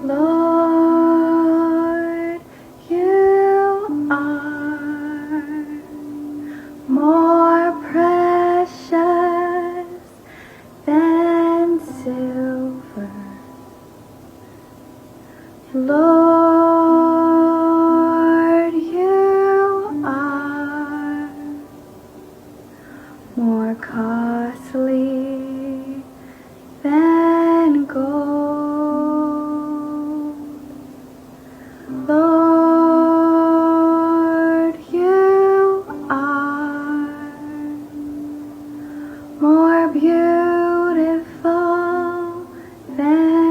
Lord, you are more precious than silver. Lord, you are more costly than gold. Lord, you are more beautiful than